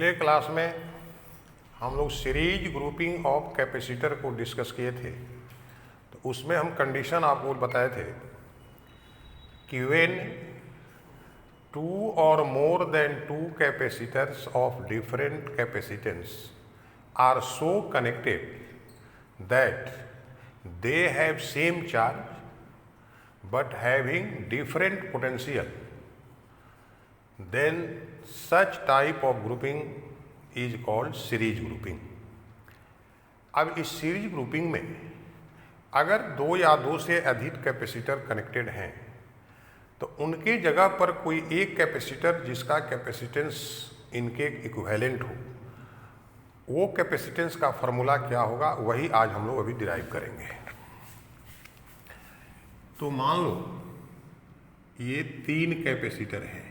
पिछले क्लास में हम लोग सीरीज ग्रुपिंग ऑफ कैपेसिटर को डिस्कस किए थे। तो उसमें हम कंडीशन आपको बताए थे कि व्हेन टू और more than two capacitors of different capacitance are so connected that they have same charge but having different potential, then such type of grouping is called series grouping। अब इस series grouping में अगर दो या दो से अधिक कैपेसिटर कनेक्टेड हैं तो उनके जगह पर कोई एक कैपेसिटर जिसका कैपेसिटेंस इनके इक्विवेलेंट हो, वो कैपेसिटेंस का फॉर्मूला क्या होगा वही आज हम लोग अभी डिराइव करेंगे। तो मान लो ये तीन कैपेसिटर हैं,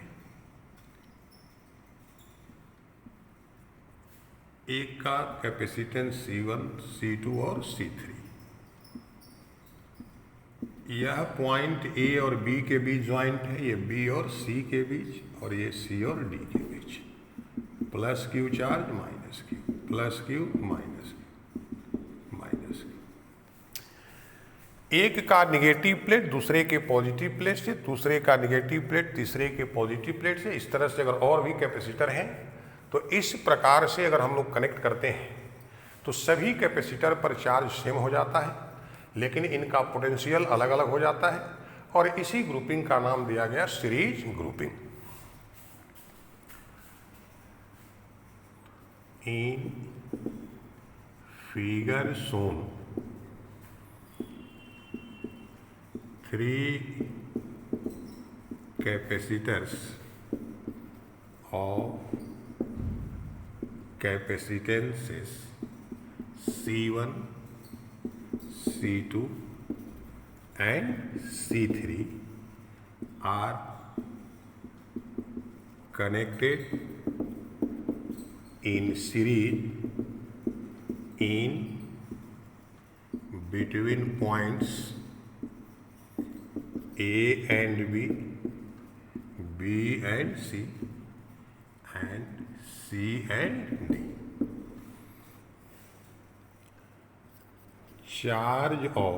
एक का कैपेसिटेंस C1, C2 और C3। यह पॉइंट A और B के बीच ज्वाइंट है, ये B और C के बीच और ये C और D के बीच। Plus Q charge minus Q, plus Q minus Q, minus Q। एक का निगेटिव प्लेट दूसरे के पॉजिटिव प्लेट से, दूसरे का निगेटिव प्लेट तीसरे के पॉजिटिव प्लेट से। इस तरह से अगर और भी कैपेसिटर हैं तो इस प्रकार से अगर हम लोग कनेक्ट करते हैं तो सभी कैपेसिटर पर चार्ज सेम हो जाता है, लेकिन इनका पोटेंशियल अलग अलग हो जाता है और इसी ग्रुपिंग का नाम दिया गया series grouping. In figure shown three capacitors of capacitances C1, C2 and C3 are connected in series in between points A and B, B and C and C and D। Charge of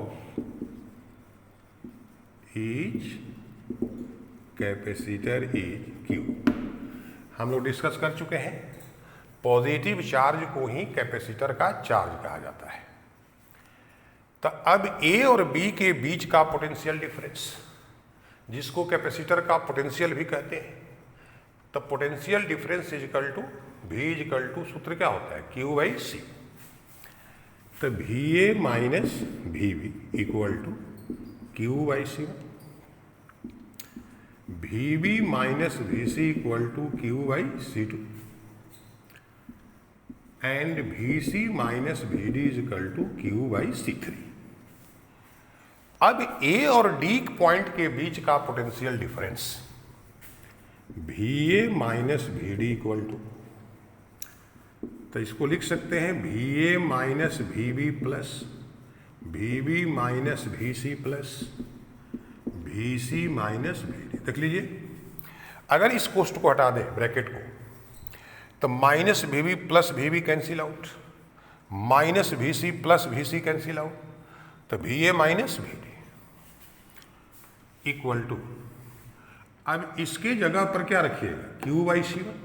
each capacitor is Q। हम लोग discuss कर चुके हैं, positive charge को ही capacitor का charge कहा जाता है। तो अब A और B के बीच का पोटेंशियल डिफरेंस, जिसको कैपेसिटर का पोटेंशियल भी कहते हैं, तो potential difference is equal to V is equal to, सूत्र क्या होता है, Q बाई C। तो VA minus VB equal to Q by C, VB minus VC equal to Q by C2 and VC minus VD is equal to Q by C3। अब A और D point के बीच का potential difference VA minus VD equal to, तो इसको लिख सकते हैं VA minus VB plus VB minus VC plus VC minus VD। देख लीजिए, अगर इस कोष्ट को हटा दें ब्रैकेट को, तो minus VB plus VB cancel out, minus VC plus VC cancel out, तो VA minus VD equal to, अब इसके जगह पर क्या रखिएगा, Q बाई C1,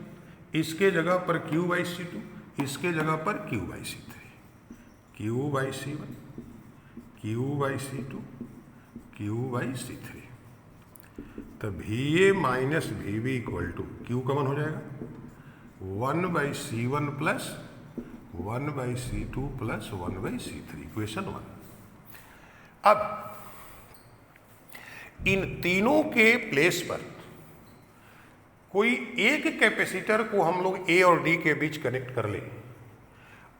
इसके जगह पर Q बाई C2, इसके जगह पर Q by C3, Q by C1, Q by C2, Q by C3। तो VA minus VB equal to, Q common हो जाएगा, 1 by C1 plus 1 by C2 plus 1 by C3, equation 1। अब इन तीनों के place पर कोई एक कैपेसिटर को हम लोग A और D के बीच कनेक्ट कर लें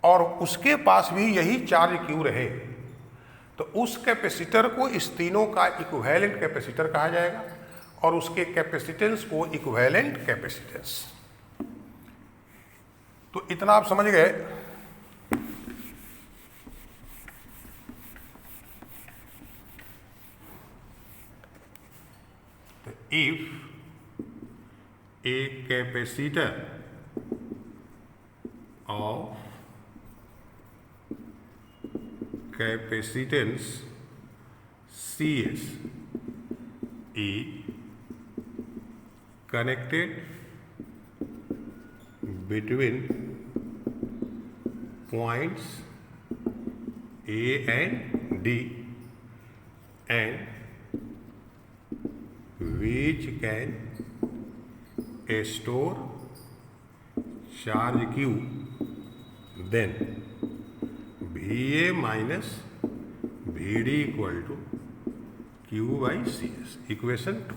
और उसके पास भी यही चार्ज Q रहे, तो उस कैपेसिटर को इस तीनों का इक्विवेलेंट कैपेसिटर कहा जाएगा और उसके कैपेसिटेंस को इक्विवेलेंट कैपेसिटेंस। तो इतना आप समझ गए। तो if a capacitor of capacitance Cs is connected between points A and D and which can store charge Q, then VA minus VD equal to Q by Cs. Equation 2.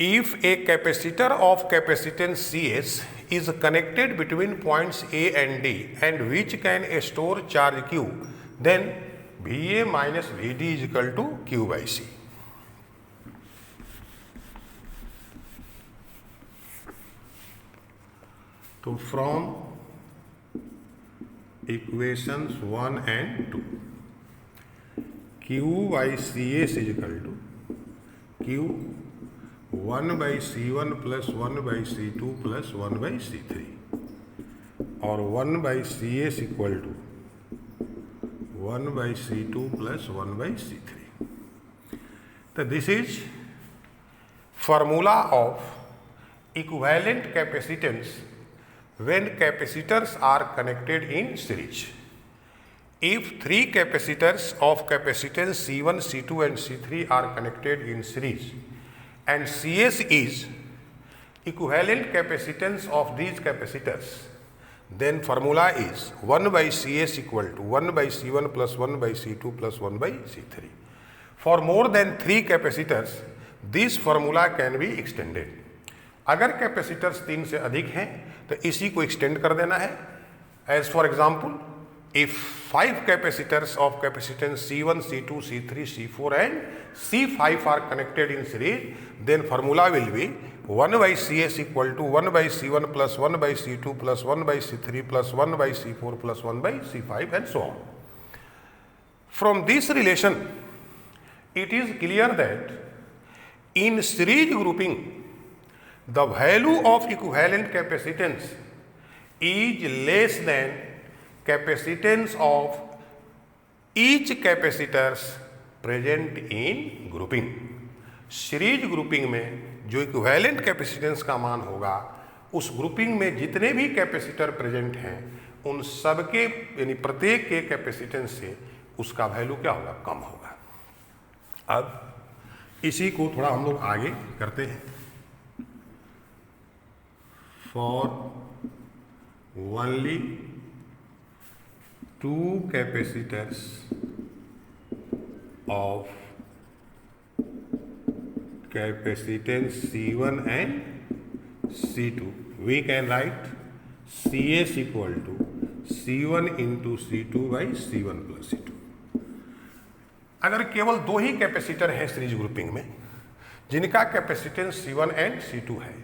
If a capacitor of capacitance Cs is connected between points A and D and which can store charge Q, then VA minus VD is equal to Q by C. तो from equations 1 and 2, Q by Cs is equal to Q 1 by C1 plus 1 by C2 plus 1 by C3 और 1 by Cs equal to 1 by C2 plus 1 by C3. So this is formula of equivalent capacitance when capacitors are connected in series. If three capacitors of capacitance C1, C2 and C3 are connected in series and Cs is equivalent capacitance of these capacitors, then formula is 1 by Cs equal to 1 by C1 plus 1 by C2 plus 1 by C3. For more than 3 capacitors, this formula can be extended. अगर capacitors 3 से अधिक हैं तो इसी को extend कर देना है. As for example, if 5 capacitors of capacitance C1, C2, C3, C4 and C5 are connected in series, then formula will be 1 by Cs equal to 1 by C1 plus 1 by C2 plus 1 by C3 plus 1 by C4 plus 1 by C5 and so on. From this relation, it is clear that in series grouping, the value of equivalent capacitance is less than capacitance of each capacitors present in grouping. Series grouping में जो equivalent capacitance का मान होगा, उस grouping में जितने भी capacitor present हैं उन सबके यानी प्रत्येक के कैपेसिटेंस से उसका वैल्यू क्या होगा, कम होगा. अब इसी को थोड़ा हम लोग आगे करते हैं. For only 2 capacitors of capacitance C1 and C2, we can write Cs equal to C1 into C2 by C1 plus C2. अगर केवल 2 ही कैपेसिटर हैं सीरीज ग्रुपिंग में जिनका कैपेसिटेंस C1 एंड C2 है,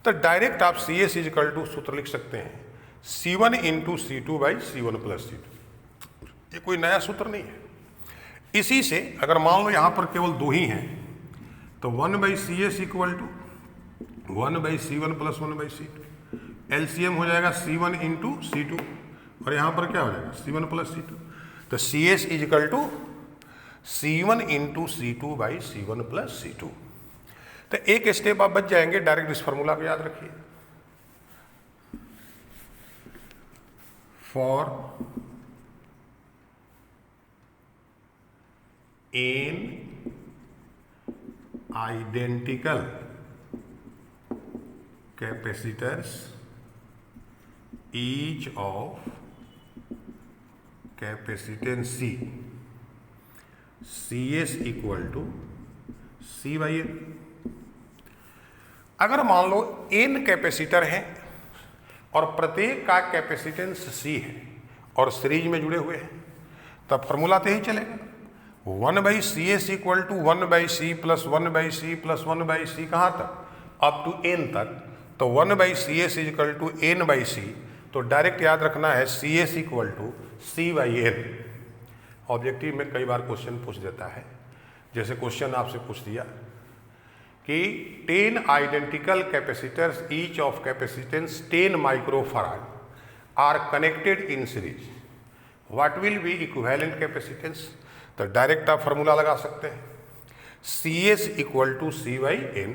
तो डायरेक्ट आप Cs इज इक्वल टू सूत्र लिख सकते हैं C1 into C2 by C1 plus C2. ये कोई नया सूत्र नहीं है. इसी से अगर मान लो यहाँ पर केवल 2 ही हैं तो 1 by Cs equal to 1 by C1 plus 1 by C2. LCM हो जाएगा C1 इंटू C2 और यहाँ पर क्या हो जाएगा C1 प्लस C2. तो Cs is equal to C1 into C2 by C1 plus C2. तो एक स्टेप आप बच जाएंगे. डायरेक्ट इस फॉर्मूला को याद रखिए. For N identical capacitors each of capacitance C, Cs equal to C by N. अगर मान लो n कैपेसिटर हैं और प्रत्येक का कैपेसिटेंस C है और सीरीज में जुड़े हुए हैं, तब फॉर्मूला तो यही चलेगा 1 by Cs equal to 1 by C plus 1 by C plus 1 by C. कहाँ तक? अप टू n तक. तो 1 by Cs equal to n by C. तो डायरेक्ट याद रखना है Cs equal to C by N. Objective में कई बार क्वेश्चन पूछ देता है. जैसे क्वेश्चन आपसे पूछ दिया कि 10 identical capacitors each of capacitance 10 microfarad are connected in series, what will be equivalent capacitance? तो डायरेक्ट आप फॉर्मूला लगा सकते हैं, CS equal to C by N,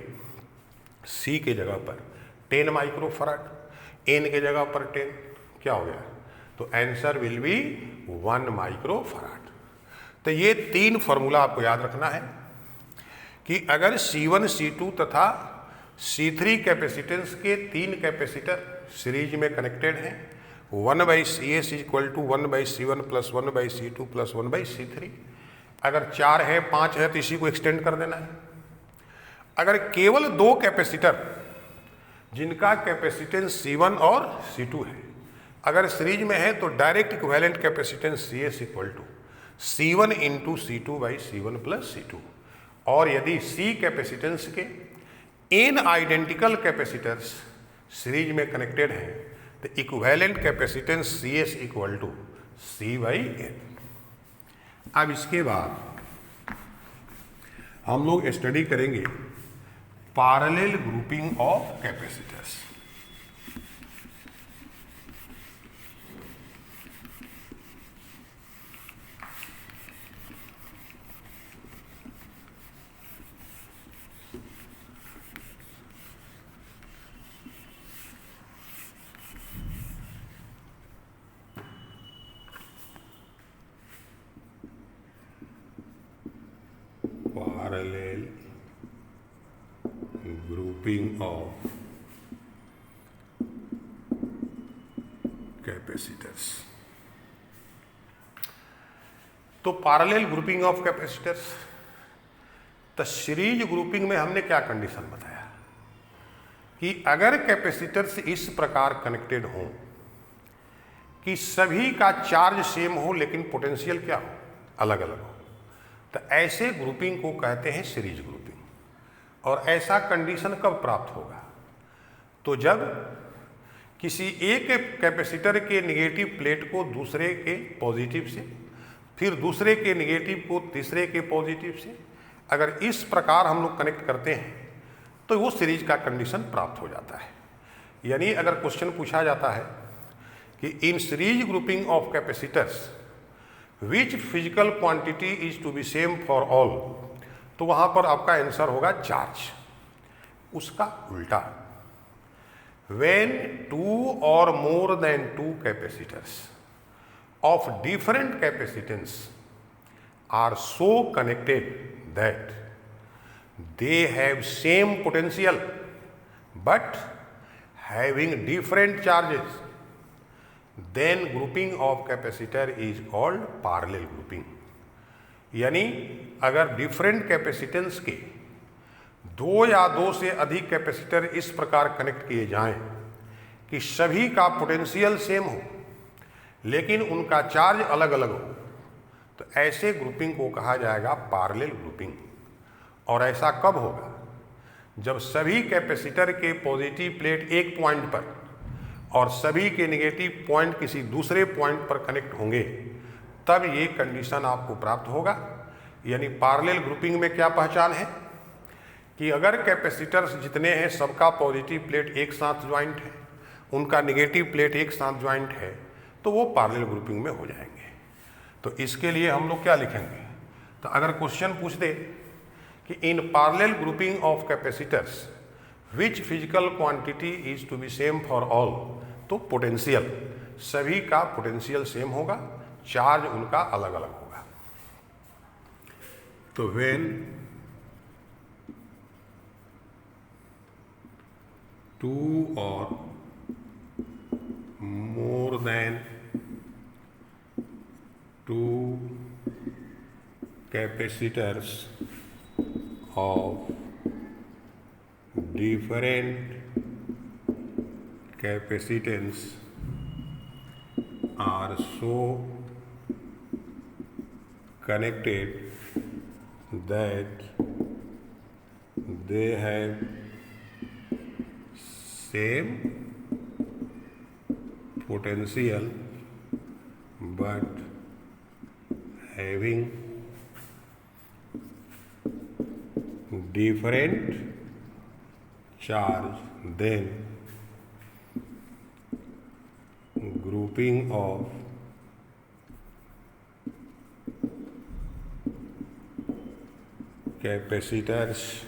C के जगह पर 10 माइक्रोफराड, N के जगह पर 10, क्या हो गया? तो आंसर विल बी 1 माइक्रोफराड। तो ये 3 फॉर्मूला आपको याद रखना है कि अगर C1, C2 तथा C3 कैपेसिटेंस के 3 कैपेसिटर सीरीज में कनेक्टेड हैं, 1/CS equal to 1/C1 plus 1/C2 plus 1/C3। अगर 4 है, 5 है, तो इसी को एक्सटेंड कर देना है। अगर केवल 2 कैपेसिटर जिनका कैपेसिटेंस C1 और C2 है अगर सीरीज में है, तो direct equivalent capacitance CS equal to C1 into C2 by C1 plus C2। और यदि C कैपेसिटेंस के n आइडेंटिकल कैपेसिटर्स सीरीज में कनेक्टेड हैं, तो equivalent capacitance CS equal to C by N। अब इसके बाद हम लोग स्टडी करेंगे parallel grouping of capacitors. Parallel grouping of capacitors। तो पैरेलल ग्रुपिंग ऑफ कैपेसिटर्स, तो सीरीज ग्रुपिंग में हमने क्या कंडीशन बताया कि अगर कैपेसिटर्स इस प्रकार कनेक्टेड हों कि सभी का चार्ज सेम हो लेकिन पोटेंशियल क्या हो, अलग अलग हो, तो ऐसे ग्रुपिंग को कहते हैं सीरीज ग्रुपिंग। और ऐसा कंडीशन कब प्राप्त होगा? तो जब किसी एक कैपेसिटर के नेगेटिव प्लेट को दूसरे के पॉजिटिव से, फिर दूसरे के नेगेटिव को तीसरे के पॉजिटिव से, अगर इस प्रकार हम लोग कनेक्ट करते हैं तो वो सीरीज का कंडीशन प्राप्त हो जाता है। यानी अगर क्वेश्चन पूछा जाता है कि in series grouping of capacitors which physical quantity is to be same for all, तो वहां पर आपका आंसर होगा चार्ज। उसका उल्टा, व्हेन 2 और more than 2 capacitors of different capacitance are so connected that they have same potential but having different charges, then grouping of capacitor is called parallel grouping. यानी अगर डिफरेंट कैपेसिटेंस के 2 या 2 से अधिक कैपेसिटर इस प्रकार कनेक्ट किए जाएं कि सभी का पोटेंशियल सेम हो लेकिन उनका चार्ज अलग अलग हो, तो ऐसे ग्रुपिंग को कहा जाएगा पैरेलल ग्रुपिंग। और ऐसा कब होगा? जब सभी कैपेसिटर के पॉजिटिव प्लेट एक पॉइंट पर और सभी के नेगेटिव पॉइंट किसी दूसरे पॉइंट पर कनेक्ट होंगे, तब ये कंडीशन आपको प्राप्त होगा। यानी पैरेलल ग्रुपिंग में क्या पहचान है कि अगर कैपेसिटर्स जितने हैं सबका पॉजिटिव प्लेट एक साथ ज्वाइंट है, उनका नेगेटिव प्लेट एक साथ ज्वाइंट है, तो वो पैरेलल ग्रुपिंग में हो जाएंगे। तो इसके लिए हम लोग क्या लिखेंगे? तो अगर क्वेश्चन पूछ दे कि in parallel grouping of capacitors which physical quantity is to be same for all, तो पोटेंशियल, सभी का पोटेंशियल सेम होगा, चार्ज उनका अलग अलग होगा। तो व्हेन 2 और more than 2 capacitors of different capacitance are so connected that they have same potential but having different charge, then grouping of capacitors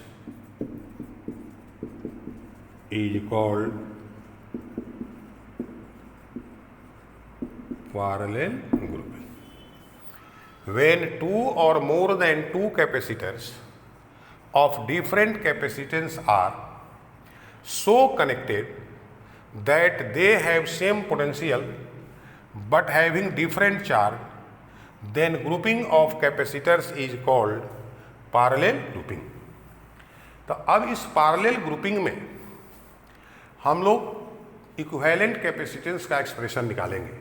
is called parallel grouping. When two or more than two capacitors of different capacitance are so connected that they have same potential but having different charge, then grouping of capacitors is called parallel grouping. तो अब इस parallel grouping में हम लोग equivalent capacitance का expression निकालेंगे।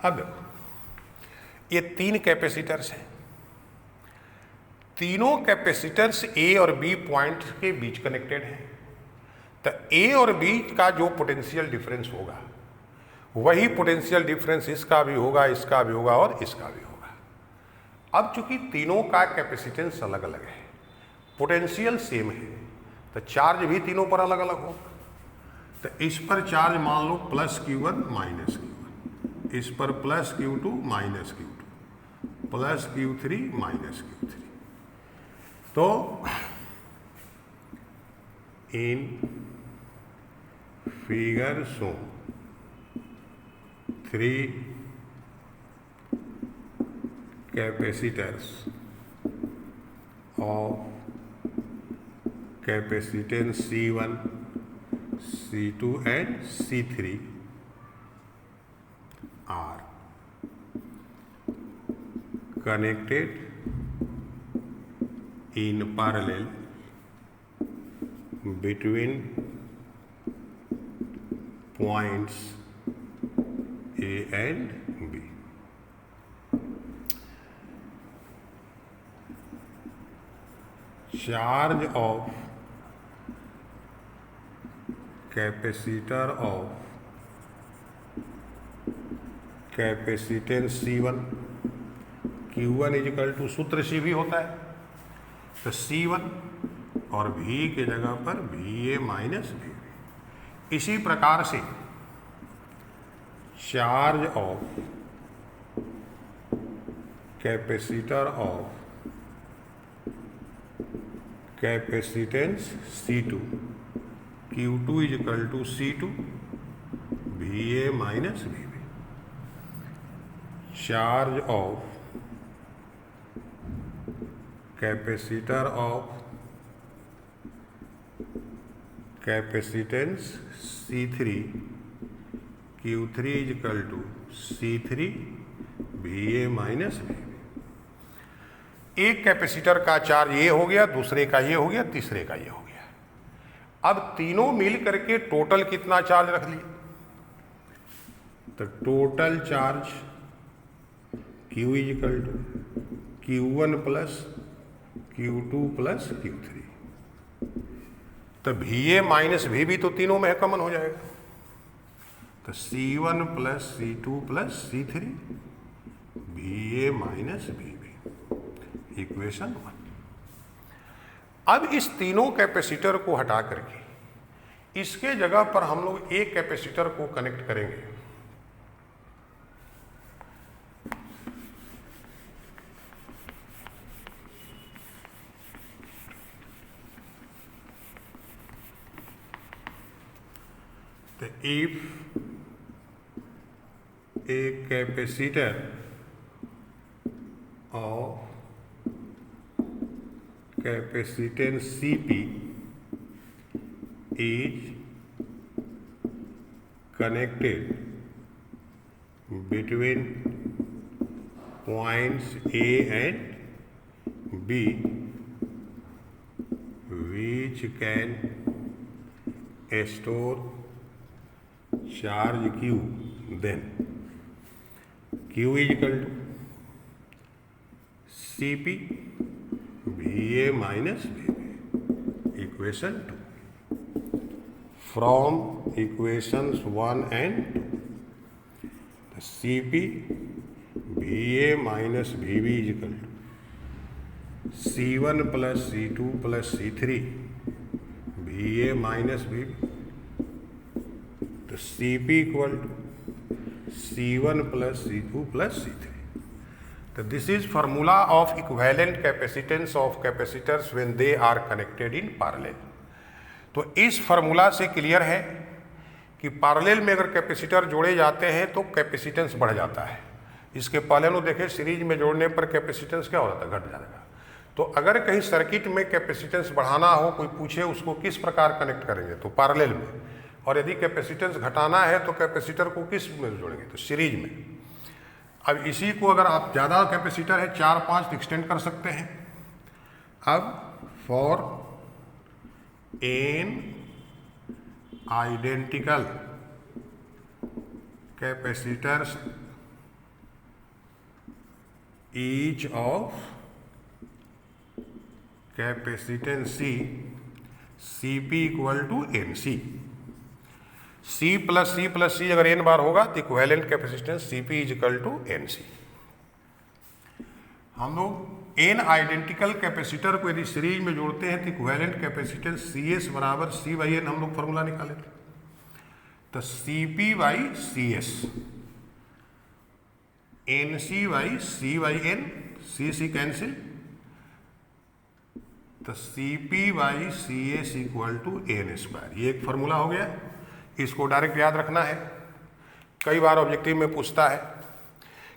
अब देखो ये तीन कैपेसिटर्स हैं, तीनों कैपेसिटर्स ए और बी पॉइंट के बीच कनेक्टेड हैं। तो ए और बी का जो पोटेंशियल डिफरेंस होगा वही पोटेंशियल डिफरेंस इसका भी होगा, इसका भी होगा और इसका भी होगा। अब चूंकि तीनों का कैपेसिटेंस अलग अलग है, पोटेंशियल सेम है, तो चार्ज भी तीनों पर अलग अलग होगा। तो इस पर चार्ज मान लो प्लस Q1 माइनस Q1, इस पर plus Q2 minus Q2, plus Q3 minus Q3। तो in figure show 3 capacitors of capacitance C1, C2 and C3 are connected in parallel between points A and B. Charge of capacitor of capacitance C1, Q1 equal to सूत्र C भी होता है, तो C1 और V के जगह पर VA minus VB। इसी प्रकार से charge of capacitor of capacitance C2, Q2 equal to C2 VA minus VB। Charge of capacitor of capacitance C3, Q3 equal to C3 VA minus VB। एक capacitor का charge ये हो गया, दूसरे का ये हो गया, तीसरे का ये हो गया। अब तीनों मिल करके टोटल कितना चार्ज रख लिए, तो total charge Q equal to Q1 plus Q2 plus Q3। तो VA माइनस VB तो तीनों में कॉमन हो जाएगा, तो C1 plus C2 plus C3 VA minus VB, equation 1। अब इस तीनों कैपेसिटर को हटा करके इसके जगह पर हम लोग एक कैपेसिटर को कनेक्ट करेंगे। तो if a capacitor of capacitance Cp is connected between points A and B which can store charge q, then q is equal to Cp Va minus Vb, equation 2. From equations 1 and 2, the Cp Va minus Vb is equal to C1 plus C2 plus C3 Va minus Vb. तो Cp equal to C1 plus C2 plus C3. So this is formula of equivalent capacitance of capacitors when they are connected in parallel. तो इस formula से clear है कि parallel में अगर capacitor जोड़े जाते हैं तो कैपेसिटेंस बढ़ जाता है। इसके पहले हम देखें सीरीज में जोड़ने पर कैपेसिटेंस क्या हो जाता है, घट जाएगा। तो अगर कहीं सर्किट में कैपेसिटेंस बढ़ाना हो, कोई पूछे उसको किस प्रकार कनेक्ट करेंगे, तो पैरेलल में, और यदि कैपेसिटेंस घटाना है तो कैपेसिटर को किस में जोड़ेंगे, तो सीरीज में। अब इसी को अगर आप ज़्यादा कैपेसिटर है 4-5 एक्सटेंड कर सकते हैं। अब for N identical capacitors each of capacitance C, Cp equal to NC। C plus C अगर n बार होगा तो equivalent capacitance Cp is equal to NC। हम लोग n आइडेंटिकल कैपेसिटर को यदि सीरीज में जोड़ते हैं तो इक्विवेलेंट कैपेसिटेंस Cs बराबर C/n हम लोग फॉर्मूला निकाले थे। तो Cp/Cs NC/C/n, C कैंसिल, तो Cp/Cs इक्वल टू n²। ये एक फार्मूला हो गया, इसको डायरेक्ट याद रखना है। कई बार ऑब्जेक्टिव में पूछता है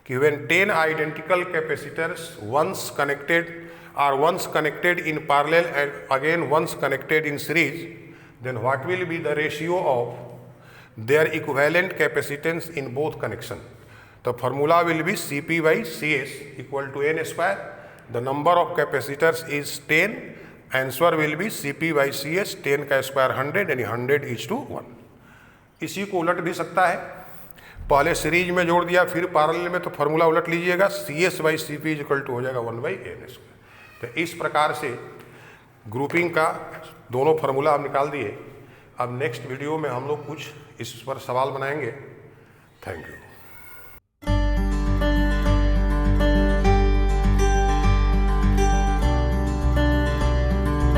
कि when 10 identical capacitors once connected in parallel and again once connected in series, then what will be the ratio of their equivalent capacitance in both connection? The formula will be Cp/Cs equal to n². The number of capacitors is 10. Answer will be Cp/Cs 10 का square 100 यानी 100:1। इसी को उलट भी सकता है, पहले series में जोड़ दिया फिर पैरेलल में, तो फार्मूला उलट लीजिएगा, Cs/Cp इक्वल टू हो जाएगा 1/n²। तो इस प्रकार से ग्रुपिंग का दोनों फार्मूला हम निकाल दिए। अब नेक्स्ट वीडियो में हम लोग कुछ इस पर सवाल बनाएंगे। Thank you.